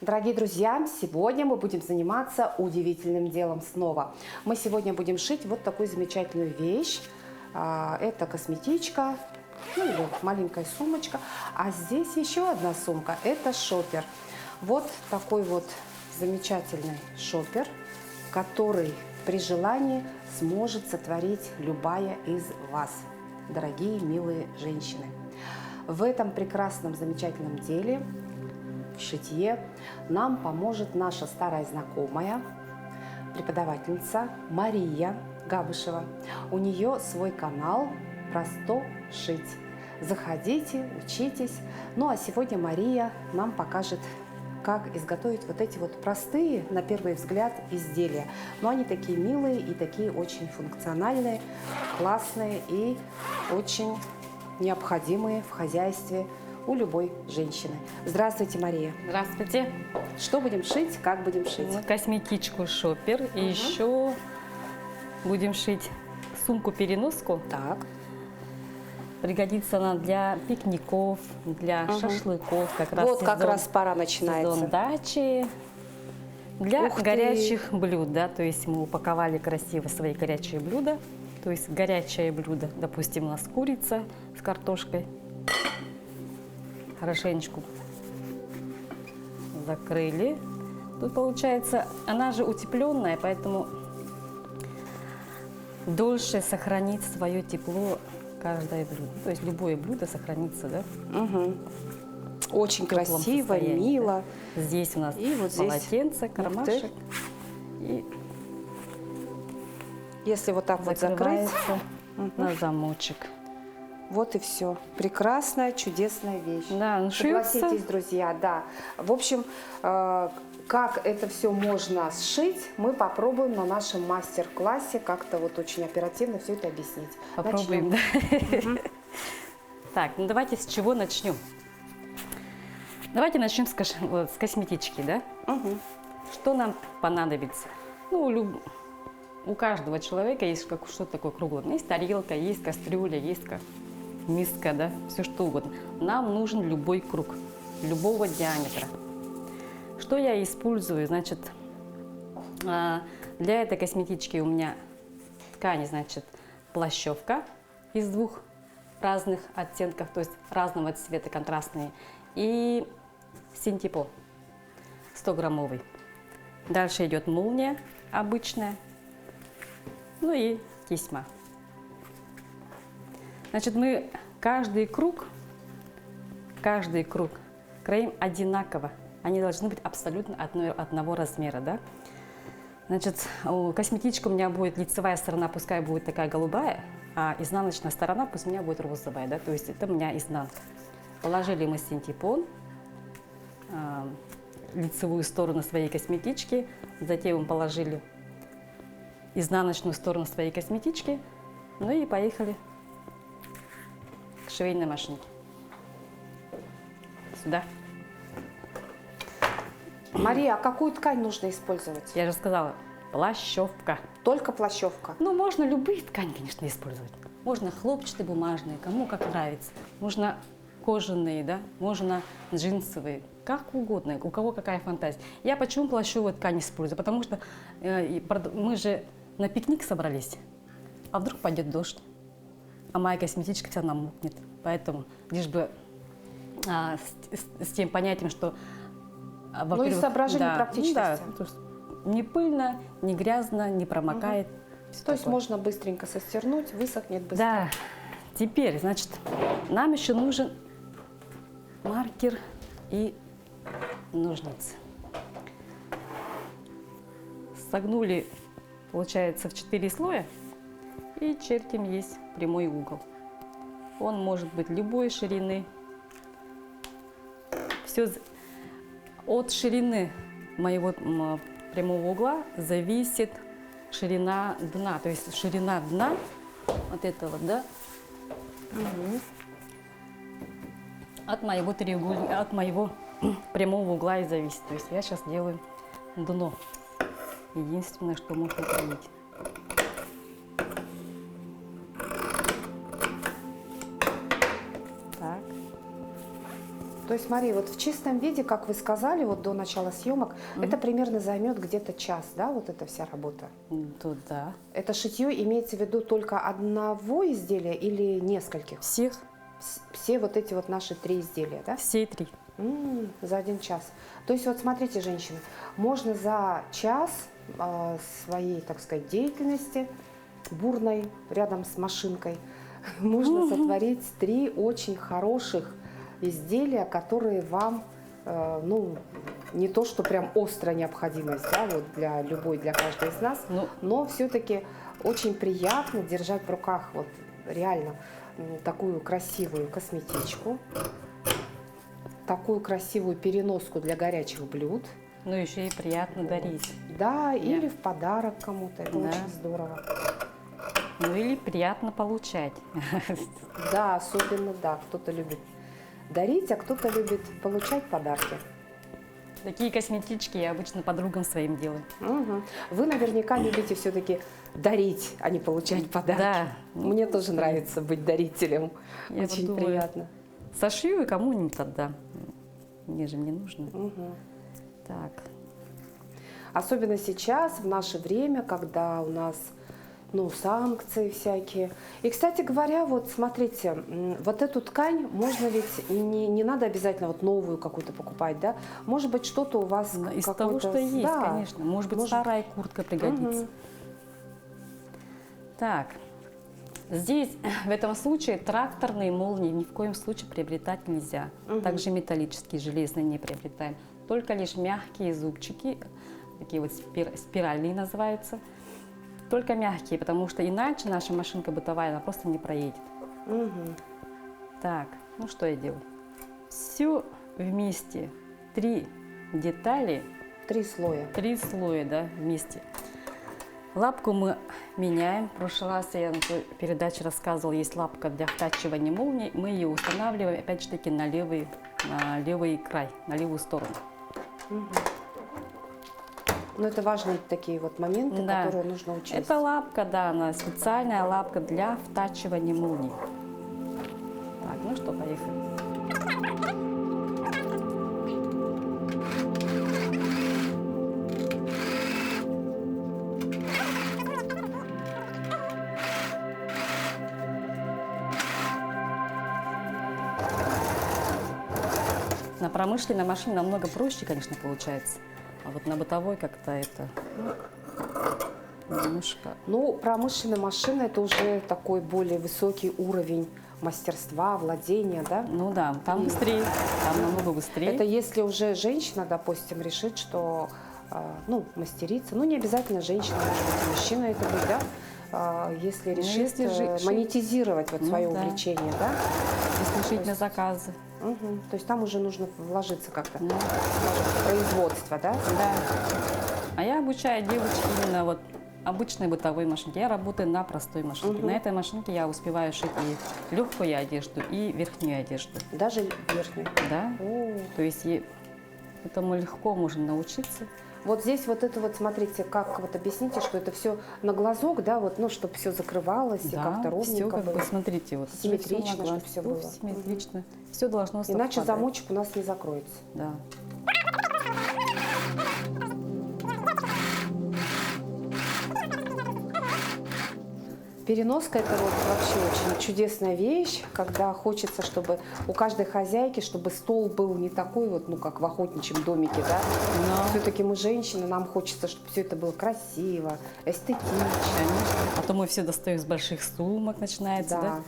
Дорогие друзья, сегодня мы будем заниматься удивительным делом снова. Мы сегодня будем шить вот такую замечательную вещь. Это косметичка, ну или маленькая сумочка. А здесь еще одна сумка, это шопер. Вот такой вот замечательный шопер, который при желании сможет сотворить любая из вас, дорогие милые женщины. В этом прекрасном замечательном деле, в шитье, нам поможет наша старая знакомая, преподавательница Мария Габышева. У нее свой канал «Просто шить». Заходите, учитесь. Ну а сегодня Мария нам покажет, как изготовить вот эти вот простые, на первый взгляд, изделия. Но они такие милые и такие очень функциональные, классные и очень необходимые в хозяйстве у любой женщины. Здравствуйте, Мария. Здравствуйте. Что будем шить, как будем шить? Косметичку шопер и еще будем шить сумку-переноску. Так. Пригодится она для пикников, для шашлыков. Как раз Вот как раз пора начинается. Сезон дачи. Для горячих блюд, да, то есть мы упаковали красиво свои горячие блюда. То есть горячее блюдо, допустим, у нас курица с картошкой. Хорошенечко закрыли. Тут получается, она же утепленная, поэтому дольше сохранит свое тепло каждое блюдо. То есть любое блюдо сохранится, да? Очень красиво, мило. Да? Здесь у нас и вот здесь полотенце, кармашек. И если вот так вот закрыть, на замочек. вот и все. Прекрасная, чудесная вещь. Да, согласитесь, друзья, да. В общем, как это все можно сшить, мы попробуем на нашем мастер-классе как-то вот очень оперативно все это объяснить. Попробуем, да. Так, ну давайте с чего начнем. Давайте начнем с косметички, да? Что нам понадобится? Ну, у каждого человека есть что-то такое круглое. Есть тарелка, есть кастрюля, есть миска, да, все что угодно. Нам нужен любой круг, любого диаметра. Что я использую? Значит, для этой косметички у меня ткань, значит, плащевка из двух разных оттенков, то есть разного цвета, контрастные, и синтепон 100-граммовый. Дальше идет молния обычная, ну и тесьма. Значит, мы каждый круг кроим одинаково. Они должны быть абсолютно одного размера, да? Значит, косметичка у меня будет, лицевая сторона пускай будет такая голубая, а изнаночная сторона пусть у меня будет розовая, да? То есть это у меня изнанка. Положили мы синтепон, лицевую сторону своей косметички, затем мы положили изнаночную сторону своей косметички, ну и поехали к швейной машинке. Сюда. Мария, а какую ткань нужно использовать? Я же сказала, плащевка. Только плащевка? Ну, можно любые ткани, конечно, использовать. Можно хлопчатые, бумажные, кому как нравится. Можно кожаные, да, можно джинсовые, как угодно, у кого какая фантазия. Я почему плащевую ткань использую? Потому что мы же на пикник собрались, а вдруг пойдет дождь, а моя косметичка вся намокнет. Поэтому лишь бы с тем понятием, что... Ну и соображение практичности. Да, то есть не пыльно, не грязно, не промокает. То есть можно быстренько состернуть, высохнет быстро. Да. Теперь, значит, нам еще нужен маркер и ножницы. Согнули, получается, в 4 слоя и чертим есть прямой угол. Он может быть любой ширины. Все от ширины моего прямого угла зависит ширина дна. То есть ширина дна вот этого, да, от моего треугольника, от моего прямого угла и зависит. То есть я сейчас делаю дно. Единственное, что можно кроить. Так. То есть, смотри, вот в чистом виде, как вы сказали, вот до начала съемок, это примерно займет где-то час, да, вот эта вся работа? Тут да. Это шитье имеется в виду только одного изделия или нескольких? Всех, Все вот эти вот наши 3 изделия, да? все 3. За 1 час. То есть вот смотрите, женщины, можно за час своей, так сказать, деятельности бурной рядом с машинкой можно сотворить 3 очень хороших изделия, которые вам, ну, не то, что прям острая необходимость, да, вот для каждой из нас, но все-таки очень приятно держать в руках вот реально такую красивую косметичку, такую красивую переноску для горячих блюд. Ну, еще и приятно дарить. Да, или в подарок кому-то, это очень здорово. Ну, или приятно получать. Да, особенно, да, кто-то любит дарить, а кто-то любит получать подарки. Такие косметички я обычно подругам своим делаю. Вы наверняка любите все-таки дарить, а не получать подарки. Да. Мне тоже нравится быть дарителем. Я Очень вот думаю, приятно. Сошью и кому-нибудь отдам. Мне же не нужно. Так. Особенно сейчас, в наше время, когда у нас, ну, санкции всякие. И, кстати говоря, вот смотрите, вот эту ткань можно ведь, не надо обязательно вот новую какую-то покупать, да? Может быть, что-то у вас Из какое-то... того, что есть, Да. конечно. Может быть, старая куртка пригодится. Так. Здесь, в этом случае, тракторные молнии ни в коем случае приобретать нельзя. Также металлические, железные не приобретаем. Только лишь мягкие зубчики, такие вот спиральные называются. Только мягкие, потому что иначе наша машинка бытовая, она просто не проедет. Так, ну что я делаю? Все вместе, 3 детали. 3 слоя. 3 слоя, да, вместе. Лапку мы меняем. В прошлый раз я на той передаче рассказывала, есть лапка для втачивания молний. Мы ее устанавливаем, опять же таки, на левый край, на левую сторону. Ну, это важные такие вот моменты, Да. которые нужно учесть. Это лапка, да, она специальная лапка для втачивания молний. Так, ну что, поехали. На промышленной машине намного проще, конечно, получается. А вот на бытовой как-то это немножко... Ну, промышленная машина – это уже такой более высокий уровень мастерства, владения, да? Ну да, там быстрее, там намного быстрее. Это если уже женщина, допустим, решит, что, ну, мастерица, ну, не обязательно женщина, может быть, и мужчина это будет, да? Если решит монетизировать вот свое увлечение, да? Если жить на заказы. То есть там уже нужно вложиться как-то в производство, да? Да. А я обучаю девочек именно вот обычной бытовой машинке. Я работаю на простой машинке. На этой машинке я успеваю шить и легкую одежду, и верхнюю одежду. Даже верхнюю? Да. То есть этому легко можно научиться. Вот здесь вот это вот, смотрите, как вот объясните, что это все на глазок, да, вот, ну, чтобы все закрывалось и как-то ровненько все, было. Смотрите, вот симметрично, чтобы все было. Симметрично. Все должно совпадать. Иначе замочек у нас не закроется. Да. Переноска – это вот вообще очень чудесная вещь, когда хочется, чтобы у каждой хозяйки, чтобы стол был не такой вот, ну, как в охотничьем домике, да. Но все-таки мы женщины, нам хочется, чтобы все это было красиво, эстетично. Конечно. А то мы все достаем из больших сумок, начинается, да?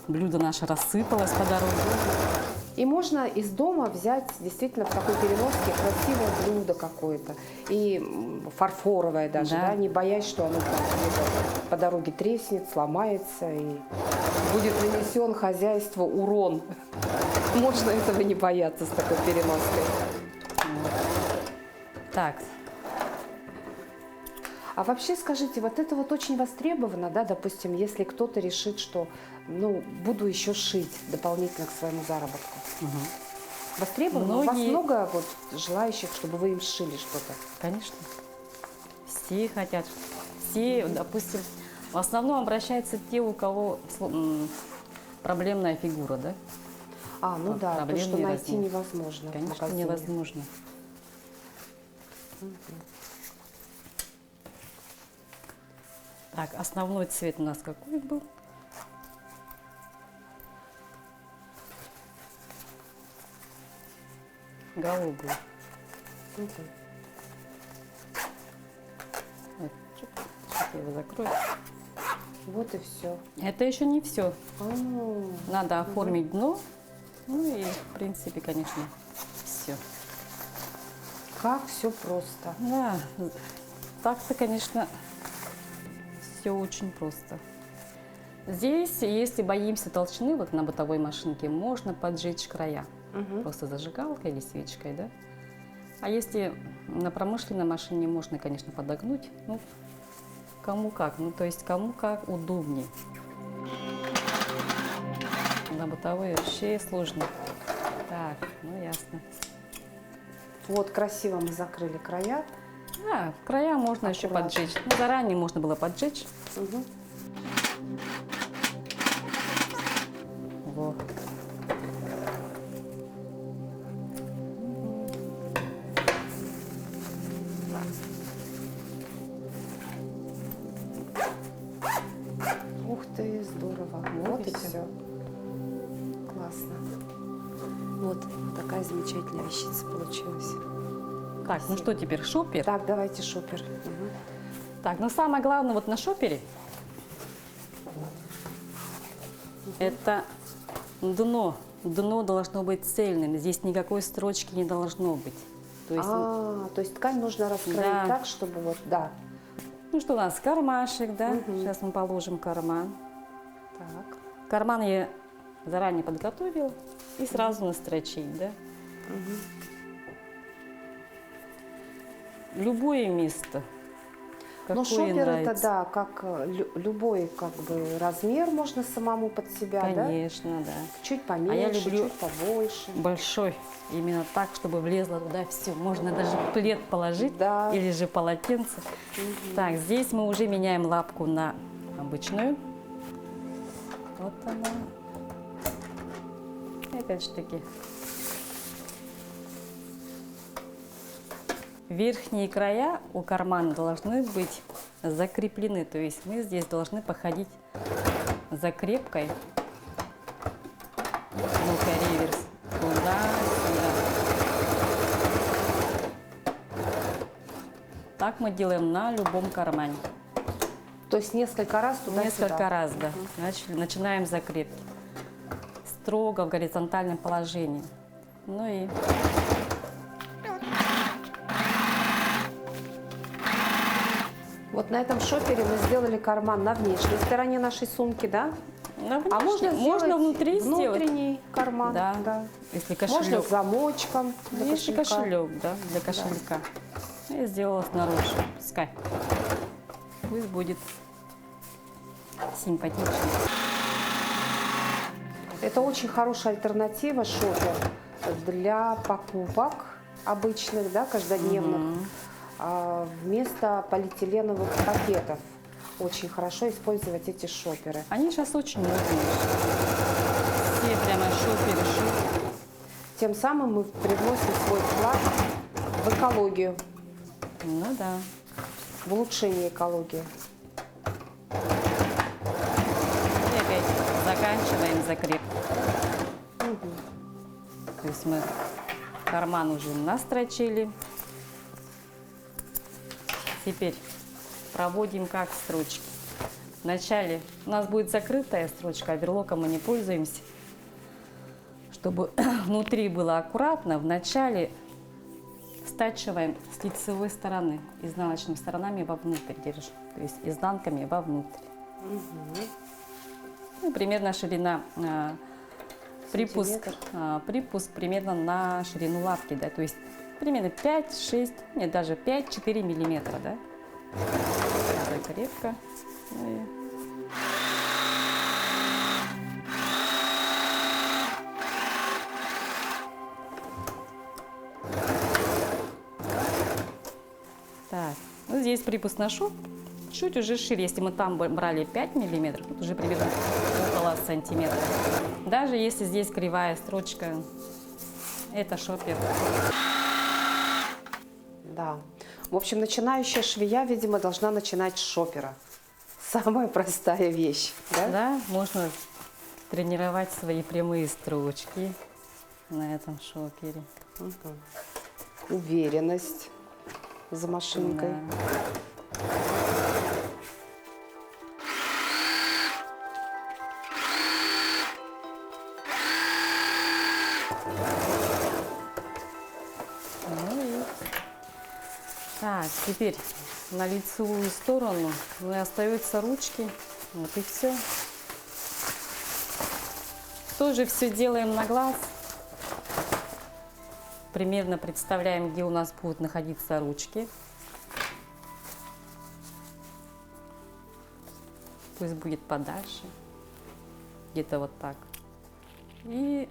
Блюдо наше рассыпалось по дороге. И можно из дома взять действительно в такой переноске красивое блюдо какое-то. И фарфоровое даже, да, не боясь, что оно по дороге треснет, сломается и будет нанесен хозяйству урон. Можно этого не бояться с такой переноской. Так. А вообще, скажите, вот это вот очень востребовано, да, допустим, если кто-то решит, что, ну, буду еще шить дополнительно к своему заработку. Востребовано? У вас много вот желающих, чтобы вы им сшили что-то? Конечно. Все хотят. Все, допустим, в основном обращаются те, у кого проблемная фигура, да? Ну да, то, проблем что не найти возникнет. невозможно в Конечно, магазине. невозможно. Так, основной цвет у нас какой был? Голубый. Мгм. Вот, сейчас я его закрою. Вот и все. Это еще не все. Надо оформить дно. Ну и, в принципе, конечно, все. Как все просто. Да, так-то, конечно, все очень просто. Здесь, если боимся толщины, вот на бытовой машинке, можно поджечь края. Мгм. Просто зажигалкой или свечкой, да? А если на промышленной машине, можно, конечно, подогнуть. Ну, кому как. Ну, то есть, кому как удобнее. На бытовой вообще сложно. Так, ну ясно. Вот красиво мы закрыли края. Да, края можно еще Аккуратно. поджечь. Ну, заранее можно было поджечь. Мгм. Вот. Ух ты, здорово. Вот Вот и и всё. все. Классно. Вот такая замечательная вещица получилась. Так, ну что теперь, шопер? Так, давайте шопер. Мгм. Так, ну самое главное вот на шопере это дно. Дно должно быть цельным. Здесь никакой строчки не должно быть. То есть, То есть ткань нужно раскроить Да. так, чтобы вот, да. ну что у нас, кармашек, да? Мгм. Сейчас мы положим карман. Так. Карман я заранее подготовила и сразу настрочить, да? Мгм. Любое место. Но Какое шопер нравится. это, да, как любой как бы размер можно самому под себя, Конечно, да. да? Чуть поменьше, люблю чуть побольше. Большой. Именно так, чтобы влезло туда все. Можно даже плед положить Да. или же полотенце. Так, здесь мы уже меняем лапку на обычную. Вот она. И опять же таки. Верхние края у кармана должны быть закреплены. То есть мы здесь должны походить закрепкой. Ну-ка, реверс. Туда-сюда. Так мы делаем на любом кармане. То есть несколько раз туда-сюда. Несколько раз, да. Начинаем закрепки. Строго в горизонтальном положении. Ну и Вот на этом шопере мы сделали карман на внешней стороне нашей сумки, да? на А внешнем. можно сделать внутри сделать. внутренний карман. Да. Если Можно кошелек. с замочком для Если кошелька. кошелек, да, для кошелька. Я сделала снаружи. Пускай. Пусть будет симпатично. Это очень хорошая альтернатива шопер для покупок обычных, да, каждодневных, вместо полиэтиленовых пакетов. Очень хорошо использовать эти шоперы. Они сейчас очень модные. Все прямо шоперы. Тем самым мы привносим свой вклад в экологию, Ну да. в улучшение экологии. И опять заканчиваем закрепку. То есть мы карман уже настрочили. Теперь проводим как строчки. Вначале у нас будет закрытая строчка, а верлоком мы не пользуемся. Чтобы внутри было аккуратно, вначале стачиваем с лицевой стороны, изнаночными сторонами вовнутрь держим, то есть изнанками вовнутрь. Ну, примерно ширина, припуск примерно на ширину лапки, да, то есть примерно 5-6, нет, даже 5-4 миллиметра, да. Закрепка. Ну и так, ну здесь припуск на шов чуть уже шире. Если мы там брали 5 миллиметров, тут уже примерно около сантиметра. Даже если здесь кривая строчка, это шопер. Да. В общем, начинающая швея, видимо, должна начинать с шопера. Самая простая вещь, да? Да, можно тренировать свои прямые строчки на этом шопере. Уверенность за машинкой. Да. Ну и так, теперь на лицевую сторону остаются ручки. Вот и все. Тоже все делаем на глаз. Примерно представляем, где у нас будут находиться ручки. Пусть будет подальше. Где-то вот так. И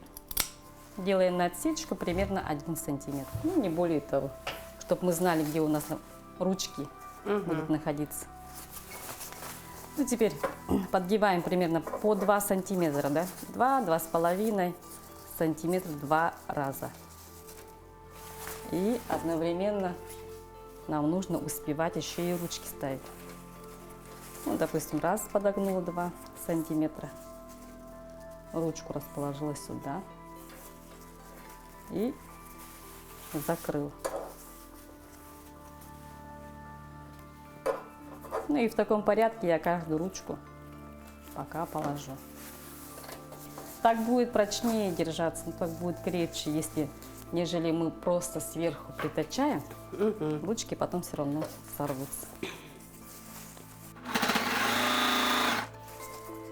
делаем на отсечку примерно 1 сантиметр. Ну, не более того. Чтобы мы знали, где у нас ручки будут находиться. Ну, теперь подгибаем примерно по 2 сантиметра, да? 2-2,5 сантиметра 2 раза. И одновременно нам нужно успевать еще и ручки ставить. Ну, допустим, раз подогнула 2 сантиметра. Ручку расположила сюда. И закрыла. Ну и в таком порядке я каждую ручку пока положу. Так будет прочнее держаться, так будет крепче, если нежели мы просто сверху притачаем, ручки потом все равно сорвутся.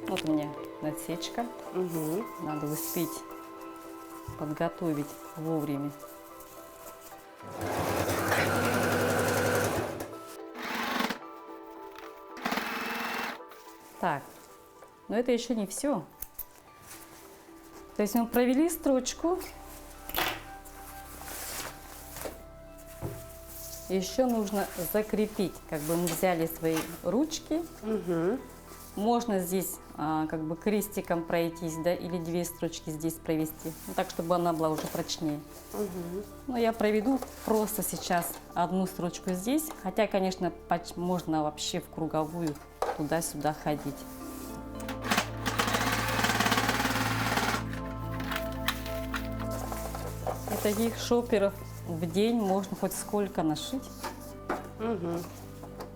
Вот у меня насечка. Надо успеть подготовить вовремя. Так, но это еще не все. То есть мы провели строчку. Еще нужно закрепить. Как бы мы взяли свои ручки. Можно здесь как бы крестиком пройтись, да, или 2 строчки здесь провести. Ну, так, чтобы она была уже прочнее. Но я проведу просто сейчас 1 строчку здесь. Хотя, конечно, можно вообще в круговую туда-сюда ходить. И таких шоперов в день можно хоть сколько нашить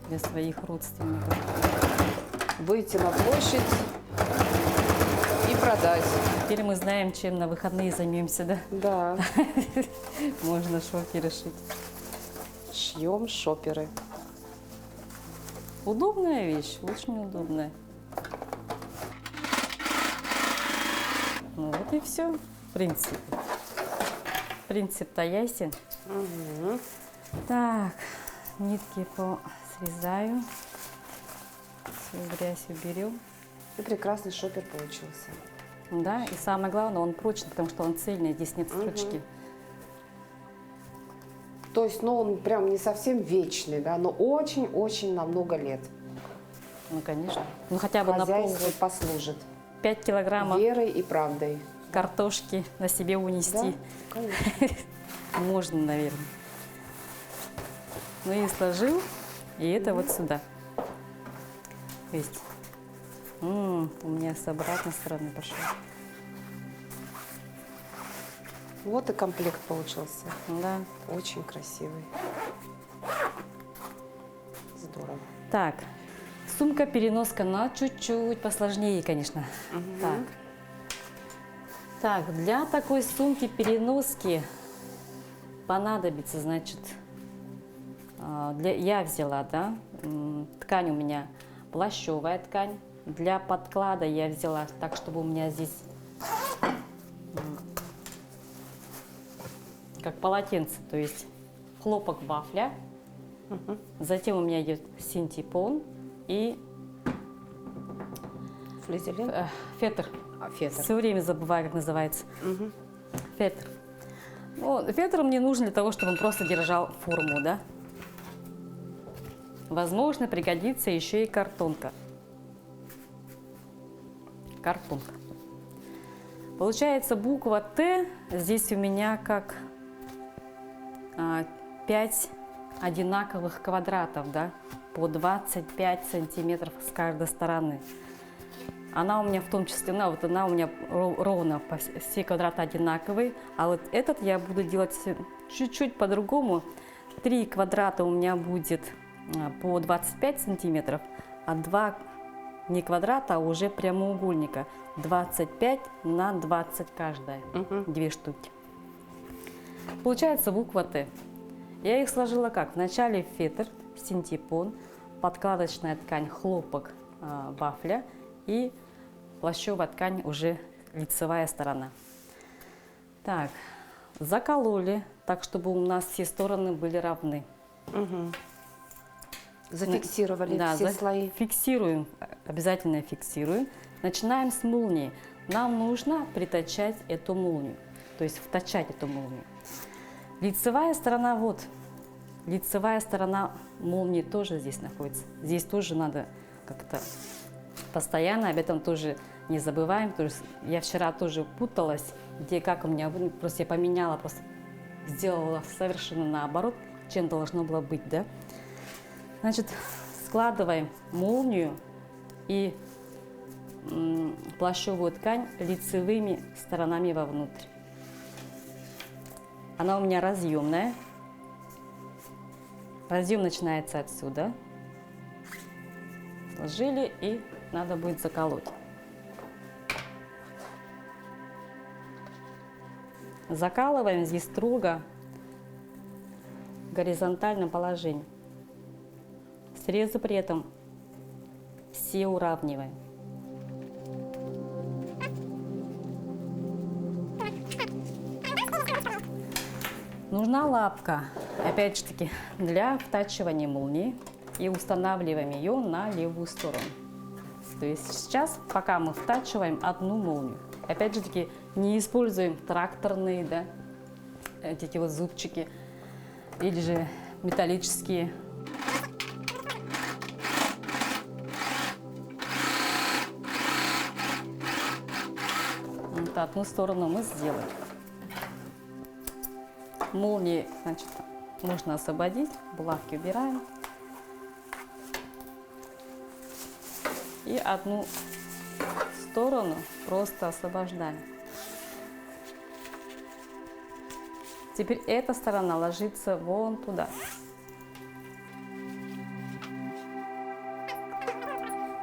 для своих родственников. Выйти на площадь и продать. Теперь мы знаем, чем на выходные займемся, да? Да. Можно шоперы шить. Шьем шоперы. Удобная вещь, очень удобная. Ну вот и все, в принципе. Принцип-то ясен. Так, нитки посрезаю. Всю грязь уберем. И прекрасный шопер получился. Да, и самое главное, он прочный, потому что он цельный, здесь нет строчки. То есть, ну, он прям не совсем вечный, да, но очень-очень на много лет. Ну, конечно. Ну, хотя бы на Хозяйству послужит. 5 килограммов Верой и правдой. картошки на себе унести. Да, конечно. Можно, наверное. Ну и сложил, и это вот сюда. То есть, у меня с обратной стороны пошел. Вот и комплект получился. Да. Очень красивый. Здорово. Так, сумка-переноска, но чуть-чуть посложнее, конечно. Так, для такой сумки-переноски понадобится, значит, я взяла, да, ткань у меня плащевая ткань. Для подклада я взяла так, чтобы у меня здесь как полотенце, то есть хлопок вафля. Затем у меня идет синтепон и Флизелин? фетр. Фетр. Все время забываю, как называется. Фетр. Ну, фетр мне нужен для того, чтобы он просто держал форму, да. Возможно, пригодится еще и картонка. карпунг. Получается буква Т, здесь у меня как 5 одинаковых квадратов, да, по 25 сантиметров с каждой стороны. Она у меня в том числе, вот она у меня ровно, все квадраты одинаковые, а вот этот я буду делать чуть-чуть по-другому. 3 квадрата у меня будет по 25 сантиметров, а 2 не квадрата, а уже прямоугольника. 25 на 20 каждая, 2 штуки. Получается буква Т. Я их сложила как? Вначале фетр, синтепон, подкладочная ткань, хлопок, вафля и плащевая ткань, уже лицевая сторона. Так, закололи так, чтобы у нас все стороны были равны. Зафиксировали Да, все слои. Фиксируем, обязательно фиксируем. Начинаем с молнии. Нам нужно притачать эту молнию, то есть втачать эту молнию. Лицевая сторона, вот, лицевая сторона молнии тоже здесь находится. Здесь тоже надо как-то постоянно об этом тоже не забываем. То есть я вчера тоже путалась, где как у меня, просто я поменяла, просто сделала совершенно наоборот, чем должно было быть, да. Значит, складываем молнию и плащевую ткань лицевыми сторонами вовнутрь. Она у меня разъемная. Разъем начинается отсюда. Сложили, и надо будет заколоть. Закалываем здесь строго в горизонтальном положении. Срезы при этом все уравниваем. Нужна лапка, опять же таки, для втачивания молнии, и устанавливаем ее на левую сторону. То есть сейчас, пока мы втачиваем одну молнию, опять же таки, не используем тракторные, да, эти вот зубчики, или же металлические. Вот одну сторону мы сделаем. Молнии, значит, нужно освободить, булавки убираем. И одну сторону просто освобождаем. Теперь эта сторона ложится вон туда.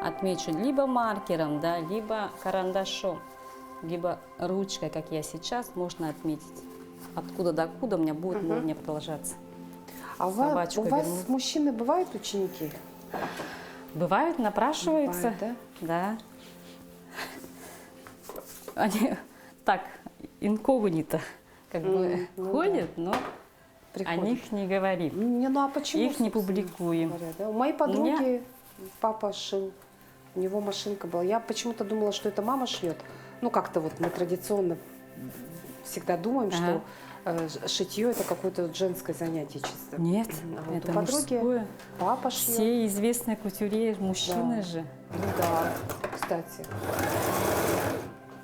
Отмечу либо маркером, да, либо карандашом, либо ручкой, как я сейчас, можно отметить, откуда до куда у меня будет молния продолжаться. А у вас мужчины бывают ученики? Бывают, напрашиваются. Бывает, да? Да. Они так, инкогнито, как бы ходят, да. но о них не говорим. Не, ну а почему? Их не публикуем. Говоря, да? У моей подруги папа шил, у него машинка была. Я почему-то думала, что это мама шьет. Ну, как-то вот мы традиционно всегда думаем, что шитье это какое-то женское занятие чисто. Нет, А вот это у подруги мужское. папа шьет. Все известные кутюрье мужчины же. Ну да, кстати.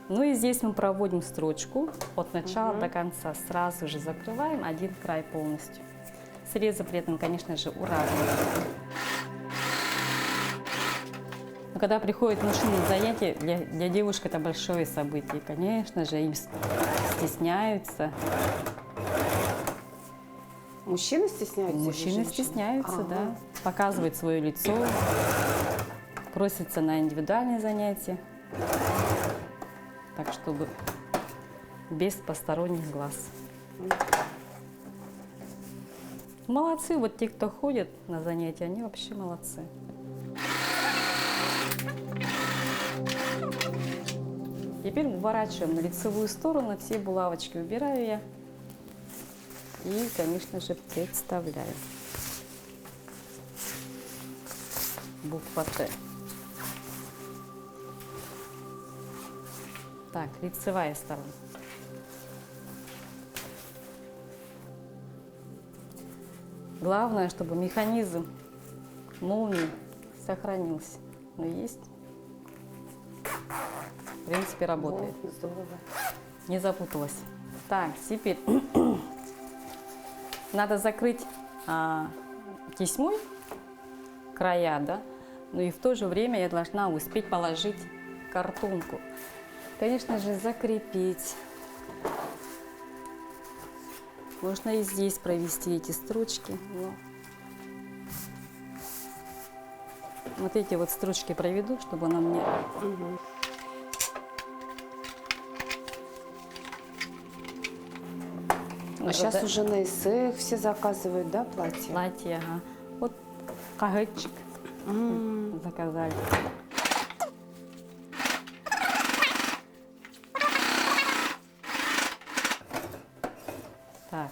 Ну и здесь мы проводим строчку от начала до конца. Сразу же закрываем один край полностью. Срезы при этом, конечно же, уравниваем. Но когда приходит мужчина на занятия, для девушек это большое событие. Конечно же, им стесняются. Мужчины стесняются? Мужчины стесняются, да. Показывают свое лицо, просятся на индивидуальные занятия. Так, чтобы без посторонних глаз. Молодцы, вот те, кто ходят на занятия, они вообще молодцы. Теперь выворачиваем на лицевую сторону, все булавочки убираю я. И, конечно же, представляю. Буква Т. Так, лицевая сторона. Главное, чтобы механизм молнии сохранился. Но есть. принципе, работает. Вот, здорово. Не запуталась. Так, теперь надо закрыть тесьмой края, да, но и в то же время я должна успеть положить картонку. Конечно же, закрепить. Можно и здесь провести эти строчки. Но вот эти вот строчки проведу, чтобы она мне... А сейчас уже на эссе все заказывают, да, платья? Платье, ага. Вот кагетчик заказали. Так.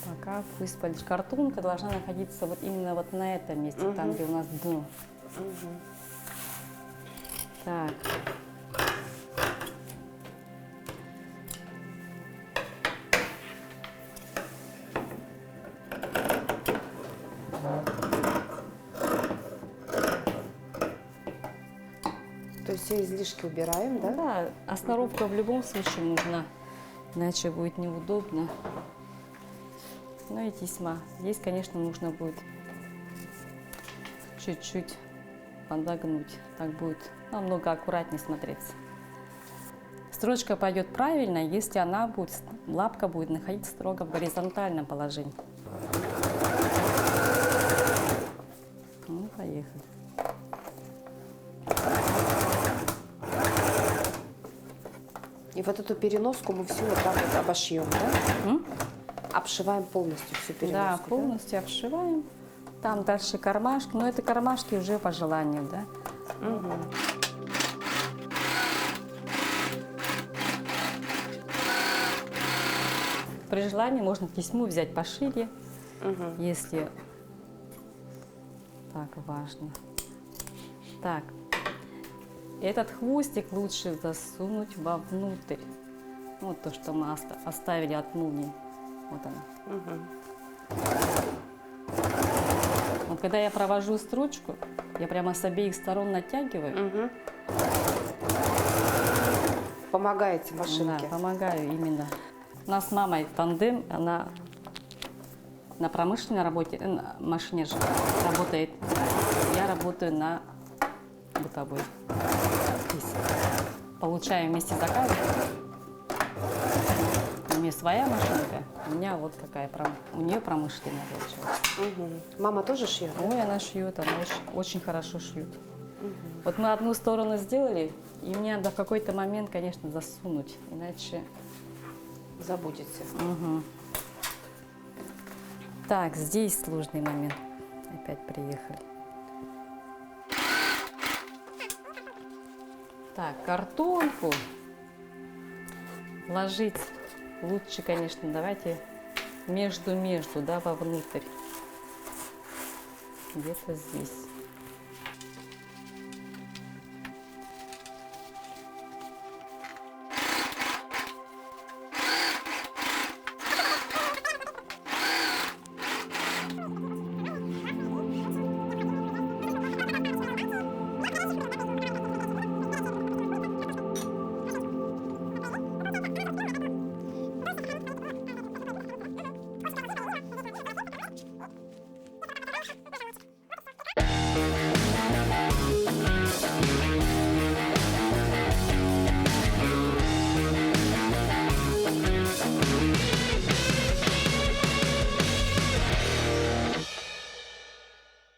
Пока пусть картонка должна находиться вот именно вот на этом месте, там, где у нас дно. Так. То есть все излишки убираем, да? Да, основка в любом случае нужна, иначе будет неудобно. Ну и тесьма. Здесь, конечно, нужно будет чуть-чуть подогнуть. Так будет намного аккуратнее смотреться. Строчка пойдет правильно, если она будет, лапка будет находиться строго в горизонтальном положении. Ну, поехали. И вот эту переноску мы всю вот так вот обошьем, да? Обшиваем полностью всю переноску, Да, полностью обшиваем. Там дальше кармашки, но это кармашки уже по желанию, да? При желании можно тесьму взять пошире, если так важно. Так, этот хвостик лучше засунуть вовнутрь. Вот то, что мы оставили от молнии. Вот она. Вот когда я провожу строчку, я прямо с обеих сторон натягиваю. Помогаете машинке? Да, помогаю именно. У нас с мамой тандем, она на промышленной работе, на машине же работает. Я работаю на бытовой. Здесь получаем вместе заказы. У нее своя машинка, у меня вот такая, у нее промышленная получилась. Мама тоже шьет? Ой, она шьет, она очень хорошо шьет. Вот мы одну сторону сделали, и мне надо в какой-то момент, конечно, засунуть, иначе... Забудете. Так, здесь сложный момент. Опять приехали. Так, картонку ложить лучше, конечно, давайте между, да, вовнутрь. Где-то здесь.